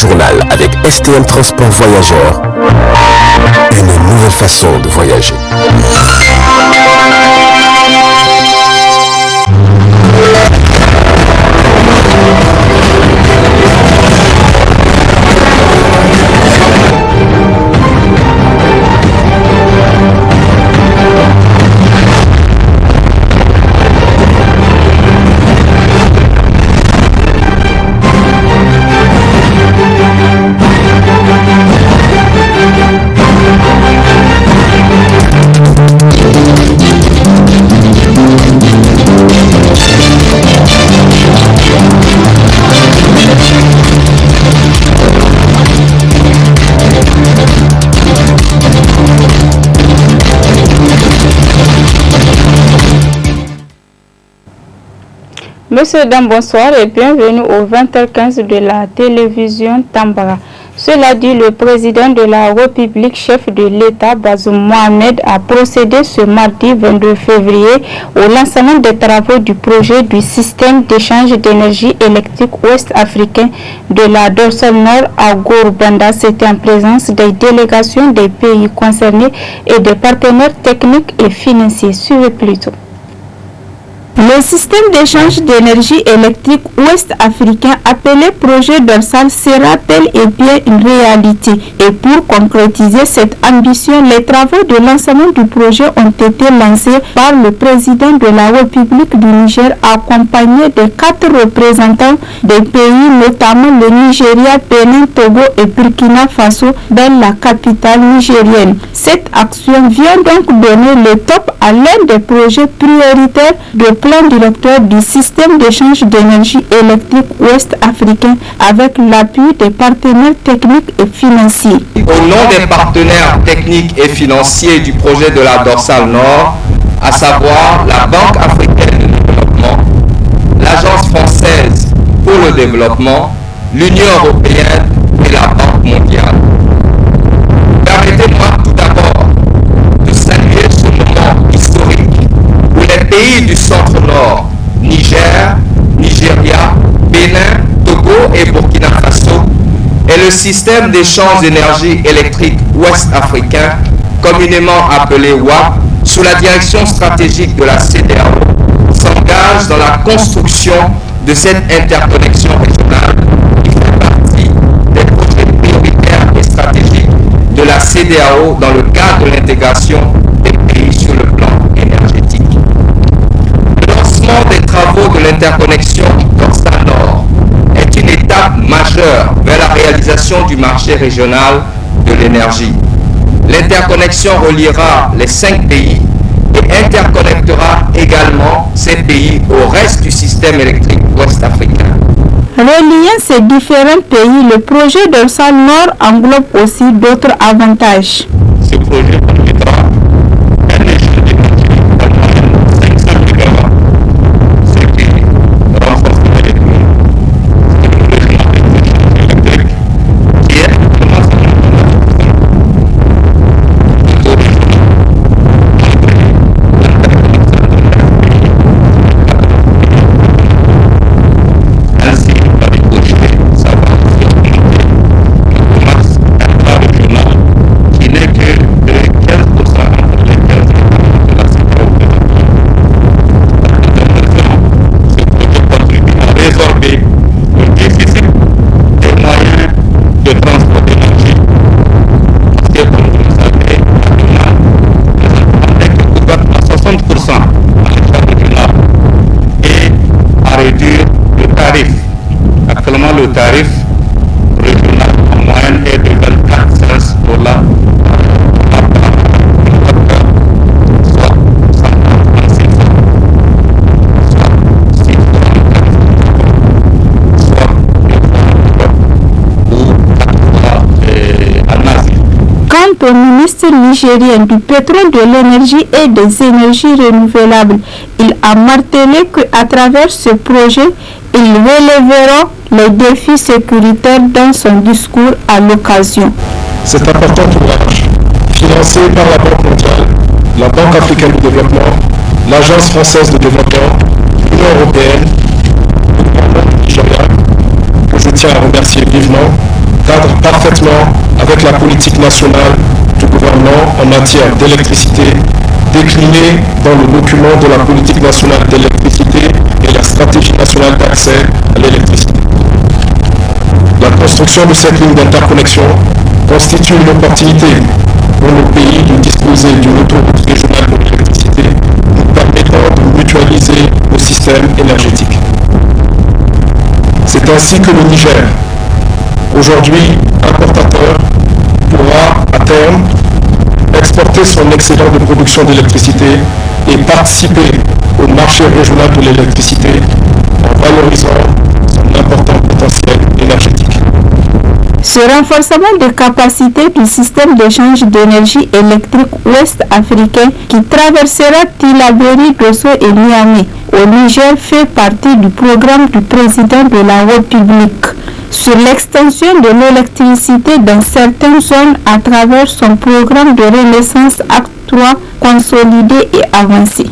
journal avec STM Transport Voyageurs. Une nouvelle façon de voyager. Monsieur, dames, bonsoir et bienvenue au 20h15 de la télévision Tambara. Cela dit, le président de la République, chef de l'État, Bazoum Mohamed, a procédé ce mardi 22 février au lancement des travaux du projet du système d'échange d'énergie électrique ouest-africain de la dorsale nord à Gourbanda. C'était en présence des délégations des pays concernés et des partenaires techniques et financiers. Suivez plutôt. Le système d'échange d'énergie électrique ouest-africain appelé projet dorsal sera bel et bien une réalité. Et pour concrétiser cette ambition, les travaux de lancement du projet ont été lancés par le président de la République du Niger accompagné de 4 représentants des pays, notamment le Nigeria, Bénin, Togo et Burkina Faso dans la capitale nigérienne. Cette action vient donc donner le top à l'un des projets prioritaires de plan directeur du système d'échange d'énergie électrique ouest-africain avec l'appui des partenaires techniques et financiers. Au nom des partenaires techniques et financiers du projet de la dorsale nord, à savoir la Banque africaine de développement, l'Agence française pour le développement, l'Union européenne et la Banque mondiale. Permettez-moi tout d'abord de saluer ce moment historique où les pays du centre-nord, Niger, Nigeria, Bénin, Togo et Burkina Faso, et le système d'échange d'énergie électrique ouest-africain, communément appelé WAP, sous la direction stratégique de la CEDEAO, s'engagent dans la construction de cette interconnexion régionale qui fait partie des projets prioritaires et stratégiques de la CEDEAO dans le cadre de l'intégration des pays sur le plan énergétique. Le lancement des travaux de l'interconnexion dorsale nord est une étape majeure vers la réalisation du marché régional de l'énergie. L'interconnexion reliera les 5 pays et interconnectera également ces pays au reste du système électrique ouest-africain. Reliant ces différents pays, le projet dorsal nord englobe aussi d'autres avantages. Ce projet permettra un échange d'énergie en moyenne 500 MW, ce qui renforcera l'économie. C'est le régional d'échange électrique qui est actuellement sur le taux régional entre l'interconnexion de chaque pays. Ainsi, va décocher savoir sur le commerce intra-régional qui n'est que de 15% entre les 15 États de la CEDEAO. Ce projet contribue à résorber le déficit des moyens de transport d'énergie. Parce que, comme vous le savez, actuellement, les entreprises couvrent à 60% à l'échelle régionale et à réduire le tarif. Actuellement, le tarif régional en moyenne est de 24 cents dollars par kilowattheure, soit 136 soit 6 soit 2 ou 4 en Asie. Quant au ministre nigérien du pétrole, de l'énergie et des énergies renouvelables, il a martelé qu'à travers ce projet, ils relèveront les défis sécuritaires dans son discours à l'occasion. Cet important ouvrage, financé par la Banque mondiale, la Banque africaine de développement, l'Agence française de développement, l'Union européenne, le gouvernement nigérien, que je tiens à remercier vivement, cadre parfaitement avec la politique nationale du gouvernement en matière d'électricité, déclinée dans le document de la politique nationale d'électricité et la stratégie nationale d'accès à l'électricité. La construction de cette ligne d'interconnexion constitue une opportunité pour le pays de disposer d'une autoroute régionale de l'électricité nous permettant de mutualiser nos systèmes énergétiques. C'est ainsi que le Niger, aujourd'hui importateur, pourra à terme exporter son excédent de production d'électricité et participer au marché régional de l'électricité en valorisant son important potentiel énergétique. Ce renforcement de capacité du système d'échange d'énergie électrique ouest-africain qui traversera Tillabéri, Dosso et Niamey au Niger fait partie du programme du président de la République sur l'extension de l'électricité dans certaines zones à travers son programme de Renaissance Acte 3 consolidé et avancé.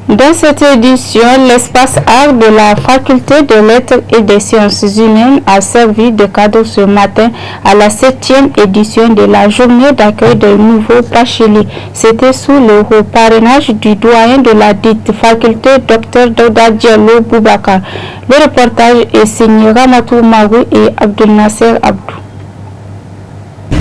Dans cette édition, l'espace art de la faculté de lettres et des sciences humaines a servi de cadeau ce matin à la 7e édition de la journée d'accueil des nouveaux bacheliers. C'était sous le parrainage du doyen de la dite faculté, Dr Daouda Diallo Boubacar. Le reportage est signé Ramatou Marou et Abdel Nasser Abdou.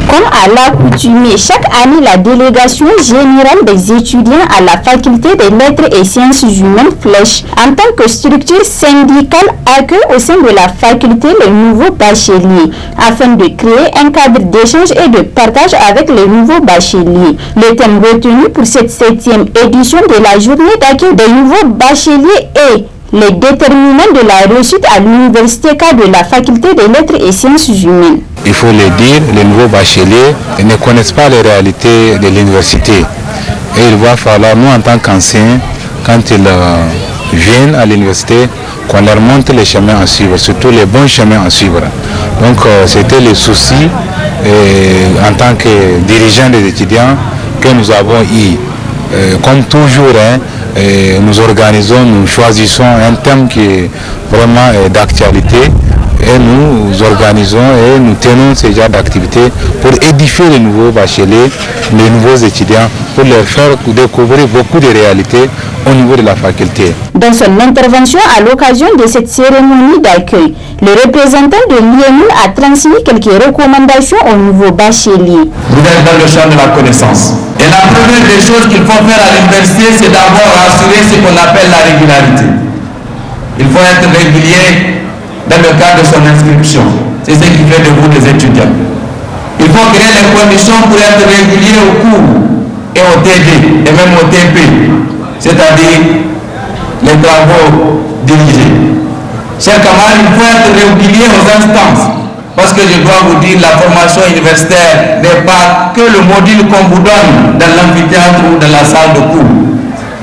Comme à l'accoutumée, chaque année, la délégation générale des étudiants à la faculté des lettres et sciences humaines Flèche, en tant que structure syndicale, accueille au sein de la faculté les nouveaux bacheliers, afin de créer un cadre d'échange et de partage avec les nouveaux bacheliers. Le thème retenu pour cette 7e édition de la journée d'accueil des nouveaux bacheliers est les déterminants de la réussite à l'université K de la faculté des lettres et sciences humaines. Il faut le dire, les nouveaux bacheliers ne connaissent pas les réalités de l'université. Et il va falloir, nous en tant qu'enseignants, quand ils viennent à l'université, qu'on leur montre les chemins à suivre, surtout les bons chemins à suivre. Donc c'était le souci en tant que dirigeants des étudiants que nous avons eu. Comme toujours, nous organisons, nous choisissons un thème qui est vraiment d'actualité et nous organisons et nous tenons ce genre d'activités pour édifier les nouveaux bacheliers, les nouveaux étudiants, pour leur faire découvrir beaucoup de réalités au niveau de la faculté. Dans son intervention à l'occasion de cette cérémonie d'accueil, le représentant de l'IMU a transmis quelques recommandations aux nouveaux bacheliers. Vous êtes dans le champ de la connaissance. Et la première des choses qu'il faut faire à l'université, c'est d'abord assurer ce qu'on appelle la régularité. Il faut être régulier dans le cadre de son inscription. C'est ce qui fait de vous des étudiants. Il faut créer les conditions pour être régulier au cours et au TD et même au TP, c'est-à-dire les travaux dirigés. Chers camarades, il faut être régulier aux instances. Parce que je dois vous dire, la formation universitaire n'est pas que le module qu'on vous donne dans l'amphithéâtre ou dans la salle de cours.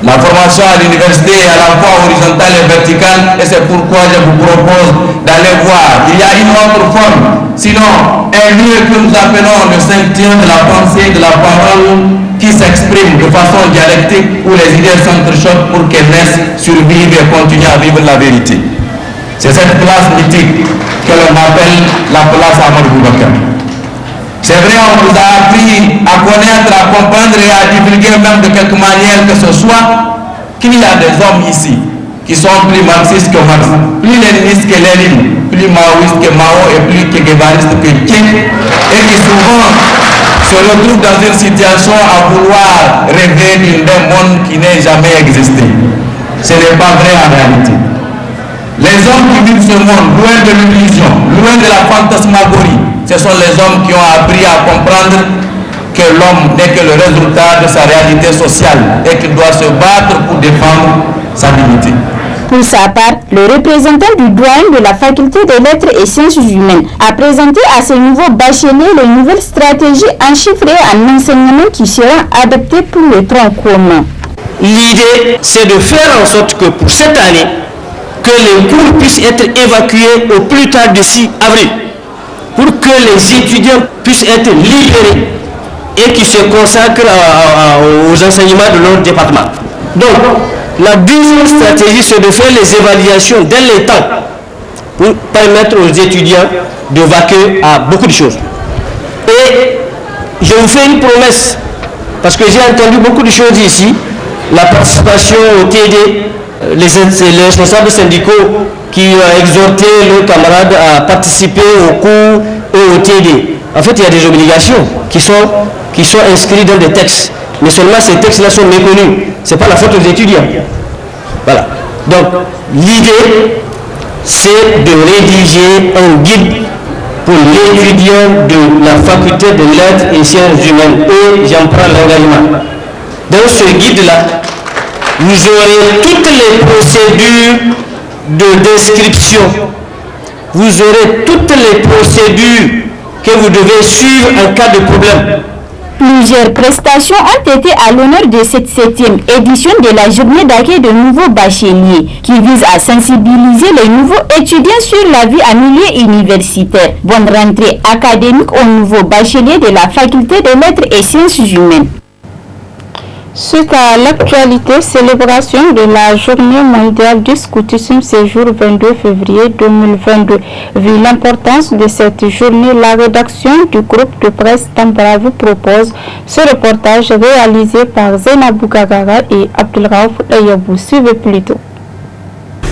La formation à l'université est à la fois horizontale et verticale, et c'est pourquoi je vous propose d'aller voir. Il y a une autre forme, sinon un lieu que nous appelons le sanctuaire de la pensée, de la parole, qui s'exprime de façon dialectique, où les idées s'entrechoquent pour qu'elles naissent, survivent et continuent à vivre la vérité. C'est cette place mythique que l'on appelle la place Amadou Boubacar. C'est vrai, on vous a appris à connaître, à comprendre et à divulguer même de quelque manière que ce soit qu'il y a des hommes ici qui sont plus marxistes que Marx, plus léninistes que Lénine, plus maoïstes que Mao et plus guévaristes que Tché, et qui souvent se retrouvent dans une situation à vouloir rêver d'un monde qui n'a jamais existé. Ce n'est pas vrai en réalité. Les hommes qui vivent ce monde, loin de l'illusion, loin de la fantasmagorie, ce sont les hommes qui ont appris à comprendre que l'homme n'est que le résultat de sa réalité sociale et qu'il doit se battre pour défendre sa dignité. Pour sa part, le représentant du doyen de la faculté des lettres et sciences humaines a présenté à ces nouveaux bacheliers les nouvelles stratégies en chiffres et en enseignement qui seront adaptées pour le tronc commun. L'idée, c'est de faire en sorte que pour cette année, que les cours puissent être évacués au plus tard d'ici avril, pour que les étudiants puissent être libérés et qui se consacrent aux enseignements de leur département. Donc, la deuxième stratégie, c'est de faire les évaluations dès les temps pour permettre aux étudiants de vaquer à beaucoup de choses. Et je vous fais une promesse, parce que j'ai entendu beaucoup de choses ici, la participation au TD, les responsables syndicaux qui ont exhorté leurs camarades à participer au cours et au TD. En fait, il y a des obligations qui sont inscrites dans des textes, mais seulement ces textes-là sont méconnus. Ce n'est pas la faute aux étudiants. Voilà. Donc, l'idée, c'est de rédiger un guide pour l'étudiant de la faculté de lettres et sciences humaines. Et j'en prends l'engagement. Dans ce guide-là, vous aurez toutes les procédures de description. Vous aurez toutes les procédures que vous devez suivre en cas de problème. Plusieurs prestations ont été à l'honneur de cette 7e édition de la journée d'accueil de nouveaux bacheliers qui vise à sensibiliser les nouveaux étudiants sur la vie en milieu universitaire. Bonne rentrée académique aux nouveaux bacheliers de la faculté de lettres et sciences humaines. Suite à l'actualité, célébration de la journée mondiale du scoutisme ce jour 22 février 2022. Vu l'importance de cette journée, la rédaction du groupe de presse Tambara vous propose ce reportage réalisé par Zainabou Gagara et Abdelraouf Ayabou. Suivez plutôt.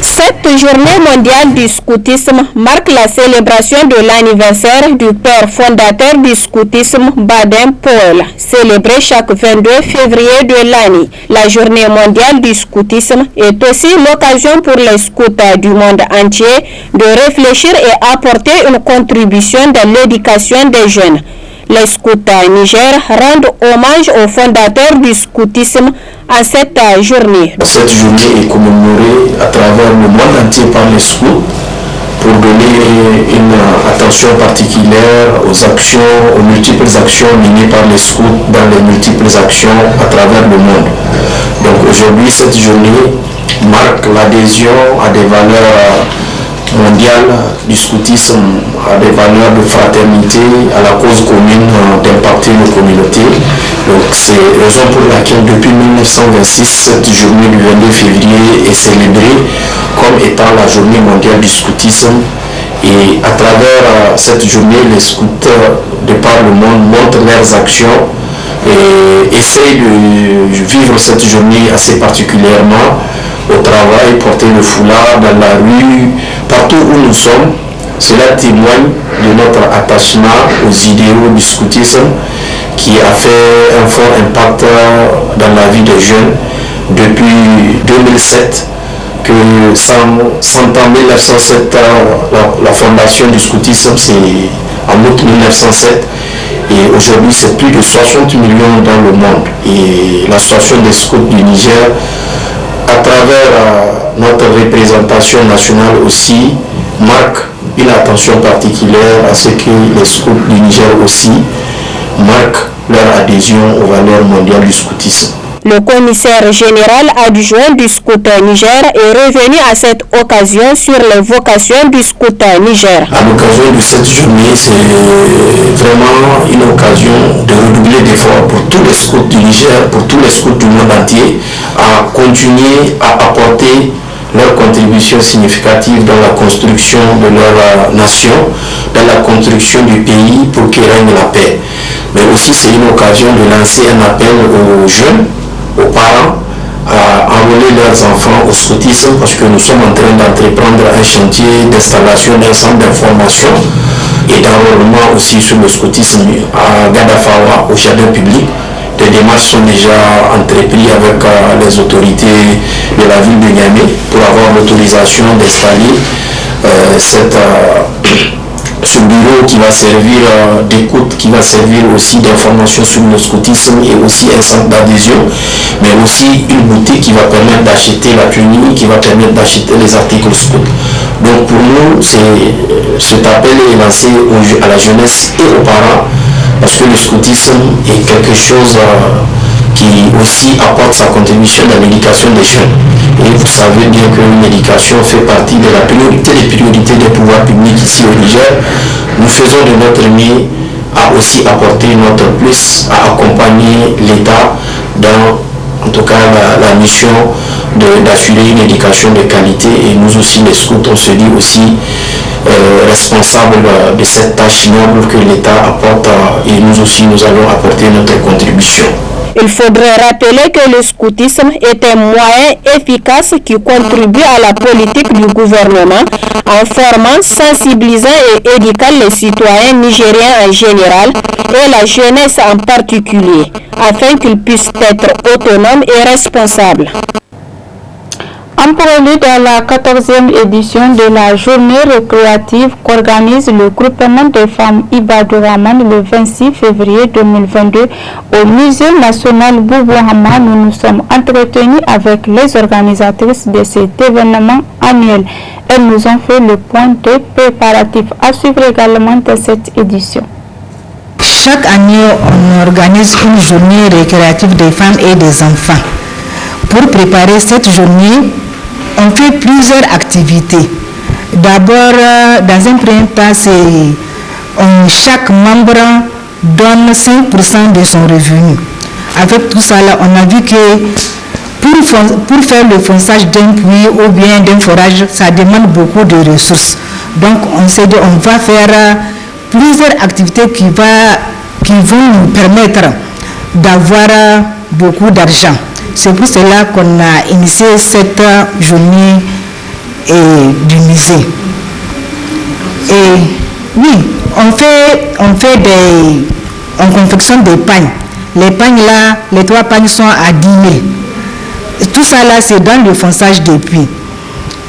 Cette journée mondiale du scoutisme marque la célébration de l'anniversaire du père fondateur du scoutisme, Baden-Powell, célébré chaque 22 février de l'année. La journée mondiale du scoutisme est aussi l'occasion pour les scouts du monde entier de réfléchir et apporter une contribution dans l'éducation des jeunes. Les scouts Niger rendent hommage aux fondateurs du scoutisme en cette journée. Cette journée est commémorée à travers le monde entier par les scouts pour donner une attention particulière aux actions, aux multiples actions menées par les scouts dans les multiples actions à travers le monde. Donc aujourd'hui, cette journée marque l'adhésion à des valeurs mondiale du scoutisme, à des valeurs de fraternité, à la cause commune d'impacter nos communautés. Donc c'est la raison pour laquelle depuis 1926, cette journée du 22 février est célébrée comme étant la journée mondiale du scoutisme. Et à travers cette journée, les scouts de par le monde montrent leurs actions et essayent de vivre cette journée assez particulièrement au travail, porter le foulard dans la rue, partout où nous sommes. Cela témoigne de notre attachement aux idéaux du scoutisme qui a fait un fort impact dans la vie des jeunes depuis 2007, que 100 ans 1907, la fondation du scoutisme, c'est en août 1907. Et aujourd'hui, c'est plus de 60 millions dans le monde. Et l'association des scouts du Niger, à travers notre représentation nationale aussi, marque une attention particulière à ce que les scouts du Niger aussi marquent leur adhésion aux valeurs mondiales du scoutisme. Le commissaire général adjoint du Scout Niger est revenu à cette occasion sur les vocations du Scout Niger. À l'occasion de cette journée, c'est vraiment une occasion de redoubler d'efforts pour tous les scouts du Niger, pour tous les scouts du monde entier, à continuer à apporter leur contribution significative dans la construction de leur nation, dans la construction du pays pour qu'il règne la paix. Mais aussi c'est une occasion de lancer un appel aux jeunes, aux parents, à enrôler leurs enfants au scoutisme parce que nous sommes en train d'entreprendre un chantier d'installation d'un centre d'information et d'enrôlement aussi sur le scoutisme à Gadafawa, au jardin public. Les démarches sont déjà entreprises avec les autorités de la ville de Niamey pour avoir l'autorisation d'installer ce bureau qui va servir d'écoute, qui va servir aussi d'information sur le scoutisme et aussi un centre d'adhésion, mais aussi une boutique qui va permettre d'acheter la tenue, qui va permettre d'acheter les articles scouts. Donc pour nous, cet appel est lancé à la jeunesse et aux parents, parce que le scoutisme est quelque chose qui aussi apporte sa contribution dans l'éducation des jeunes. Et vous savez bien que l'éducation fait partie de la priorité des priorités des pouvoirs publics ici au Niger. Nous faisons de notre mieux à aussi apporter notre plus, à accompagner l'État dans en tout cas la mission d'assurer une éducation de qualité, et nous aussi les scouts on se dit aussi responsables de cette tâche noble que l'État apporte, et nous aussi nous allons apporter notre contribution. Il faudrait rappeler que le scoutisme est un moyen efficace qui contribue à la politique du gouvernement en formant, sensibilisant et éduquant les citoyens nigériens en général et la jeunesse en particulier, afin qu'ils puissent être autonomes et responsables. En prélude à la 14e édition de la journée récréative qu'organise le groupement des femmes Ibadouraman le 26 février 2022 au Musée national Boubou Hama, nous nous sommes entretenus avec les organisatrices de cet événement annuel. Elles nous ont fait le point de préparatifs à suivre également de cette édition. Chaque année, on organise une journée récréative des femmes et des enfants. Pour préparer cette journée, on fait plusieurs activités. D'abord, dans un premier temps, chaque membre donne 5% de son revenu. Avec tout ça, là, on a vu que pour faire le fonçage d'un puits ou bien d'un forage, ça demande beaucoup de ressources. Donc, on s'est dit, on va faire plusieurs activités qui vont nous permettre d'avoir beaucoup d'argent. C'est pour cela qu'on a initié cette journée du musée. Et oui, on confectionne des pagnes. Les pagnes là, les 3 pagnes sont à 10 000. Tout ça là, c'est dans le fonçage des puits.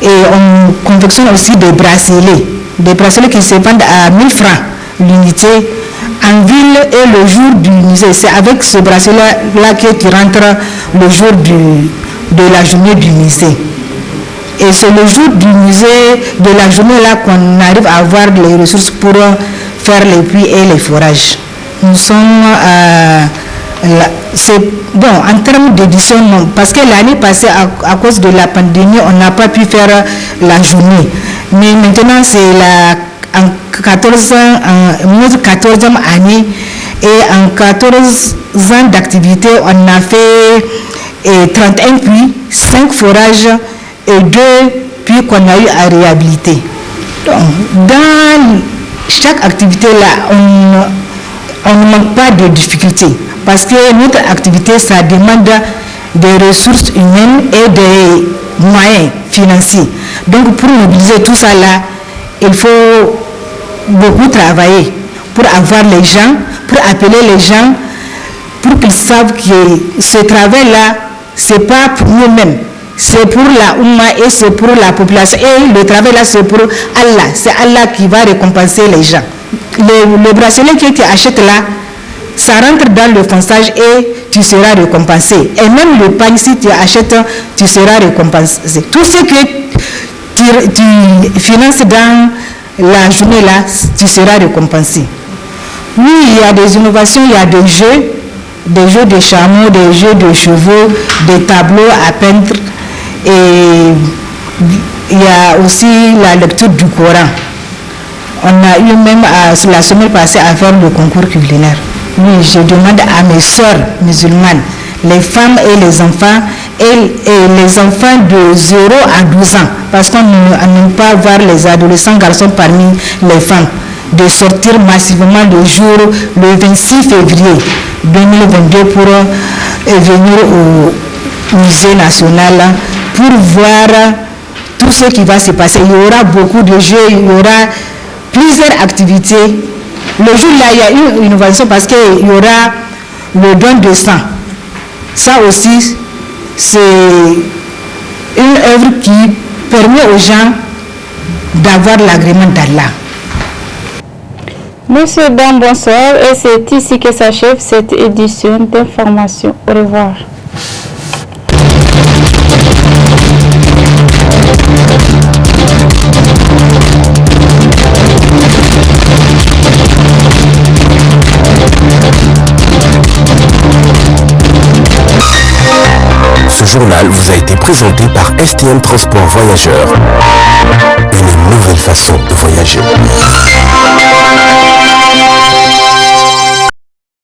Et on confectionne aussi des bracelets qui se vendent à 1 000 francs l'unité. En ville et le jour du musée, c'est avec ce bracelet-là que tu rentres le jour de la journée du musée. Et c'est le jour du musée, de la journée-là, qu'on arrive à avoir les ressources pour faire les puits et les forages. Nous sommes en termes d'édition, non, parce que l'année passée, à cause de la pandémie, on n'a pas pu faire la journée. Mais maintenant, c'est en 14e année, et en 14 ans d'activité, on a fait 31 puits, 5 forages et 2 puits qu'on a eu à réhabiliter. Donc, dans chaque activité là, on ne manque pas de difficultés, parce que notre activité, ça demande des ressources humaines et des moyens financiers. Donc pour mobiliser tout ça là, il faut beaucoup travailler pour avoir les gens, pour appeler les gens, pour qu'ils savent que ce travail-là, ce n'est pas pour nous-mêmes, c'est pour la Oumma et c'est pour la population. Et le travail-là, c'est pour Allah. C'est Allah qui va récompenser les gens. Le bracelet que tu achètes là, ça rentre dans le fonçage et tu seras récompensé. Et même le pain, si tu achètes, tu seras récompensé. Tout ce que tu finances dans la journée là, tu seras récompensé. Oui, il y a des innovations, il y a des jeux de chameaux, des jeux de chevaux, des tableaux à peindre, et il y a aussi la lecture du Coran. On a eu même la semaine passée à faire le concours culinaire. Oui, je demande à mes soeurs musulmanes, les femmes et les enfants, et les enfants de 0 à 12 ans, parce qu'on n'aime pas voir les adolescents garçons parmi les femmes, de sortir massivement le 26 février 2022 pour venir au musée national pour voir tout ce qui va se passer. Il y aura beaucoup de jeux, il y aura plusieurs activités. Le jour-là, il y a une innovation parce qu'il y aura le don de sang. Ça aussi, c'est une œuvre qui permet aux gens d'avoir l'agrément d'Allah. Monsieur Dan, bonsoir, et c'est ici que s'achève cette édition d'information. Au revoir. Ce journal vous a été présenté par STM Transport Voyageurs. Une nouvelle façon de voyager.